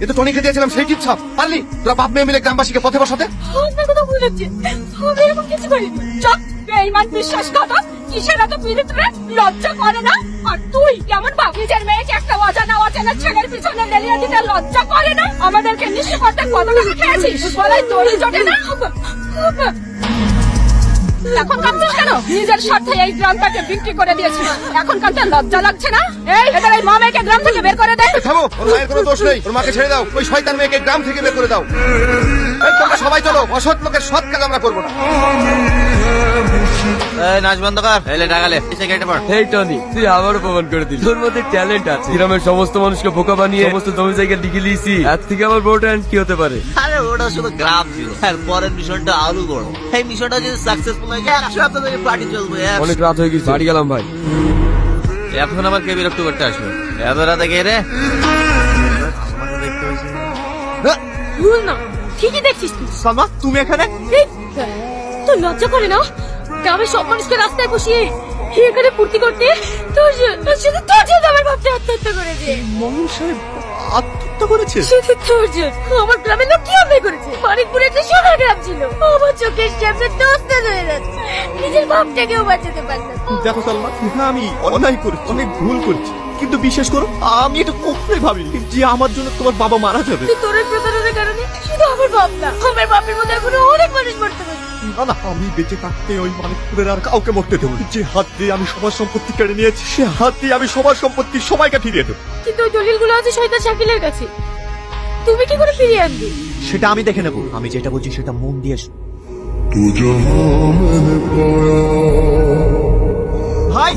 এ তো টনিকে দিয়েছিলাম সেই টিপস পারলি তোরা বাপ মেয়ে মিলে গ্রামবাসীকে পথে বসাতে। আপনার কথা ভুল হচ্ছে, আমি এরকম কিছু করিনি। চুপ, বেঈমান বিশ্বাসঘাতক, কিসের এত পীড়িত রে? লজ্জা করে না? আর তুই কেমন বাপ, নিজের মেয়েকে একটা অজানা ছেলের পিছনে লেলিয়ে দিতে লজ্জা করে না? আমাদেরকে নিঃস্ব করতে কত টাকা খেয়েছিস, গলায় দড়ি জোটে না? এখন কাঁদছিস কেন? নিজের স্বার্থে এই গ্রামটাকে বিক্রি করে দিয়েছিস, এখন কাঁদতে লজ্জা লাগছে না? এই এদের এই মা মেয়েকে গ্রাম থেকে বের করে দে। থামো, ওর মায়ের কোনো দোষ নেই, ওর মাকে ছেড়ে দাও, ওই শয়তান মেয়েকে গ্রাম থেকে বের করে দাও। এই তোমরা সবাই চলো, অসৎ লোকের সৎ কাজ আমরা করবো না। নাচ বন্ধ কর, এলে টাকালে কেটে পড়। এই টনি, তুই আবারও প্রমাণ করে দিলি তোর মধ্যে ট্যালেন্ট আছে। গ্রামের সমস্ত মানুষকে বোকা বানিয়ে সমস্ত জমি জায়গা লিখে লিয়েছি, এর থেকে আমার বড় ট্যালেন্ট কি হতে পারে? আরে ওটা শুধু গ্রাম ছিল, আর পরের মিশনটা আলু বড়। এই মিশনটা যদি সাকসেসফুল হয় 1 সপ্তাহ ধরে পার্টি চলবে। অনেক রাত হয়ে গেছে, বাড়ি গেলাম ভাই। এখন আবার কে বিরক্ত করতে আসবে? এত রাতে কে রে? ভুল না, ঠিকই দেখছিস তুই। সালমা তুমি এখানে? এই, তোর লজ্জা করে না? গ্রামের সব মানুষকে রাস্তায় বসিয়ে এখানে ফুর্তি করতে, শুধু তোর জন্য আমার বাপটা আত্মহত্যা করেছে। মঙ্গল সাহেব আত্মহত্যা করেছে? শুধু তোর জন্য আমার গ্রামের লোক কি অন্যায় করেছে? মানিকপুরে একটা সোনার গ্রাম ছিল, আমার চোখের সামনে দস্তে হয়ে যাচ্ছে, নিজের বাপটাকেও বাঁচাতে পারতাম। দেখো সালমা, আমি অন্যায় করেছি, অনেক ভুল করেছি, কিন্তু বিশ্বাস করো আমি এটা কখনোই ভাবিনি যে আমার জন্য তোমার বাবা মারা যাবে। তোর এই প্রতারণার কারণে শুধু আমার বাপ না, আমার বাপের মধ্যে এখনো অনেক মানুষ মরতে পারে। না না, আমি বেঁচে থাকতে ওই মানিকপুরের আর কাউকে মরতে দেবো না। যে হাত দিয়ে আমি সবার সম্পত্তি কেড়ে নিয়েছি, সে হাত দিয়ে আমি সবার সম্পত্তি সবাইকে ফিরিয়ে দেবো। কিন্তু ওই দলিলগুলো আছে শয়তান শাকিলের কাছে, তুমি কি করে ফিরিয়ে আনবে? সেটা আমি দেখে নেবো, আমি যেটা বলছি সেটা মন দিয়ে শোনো। तू जहां मैंने पाया ভাই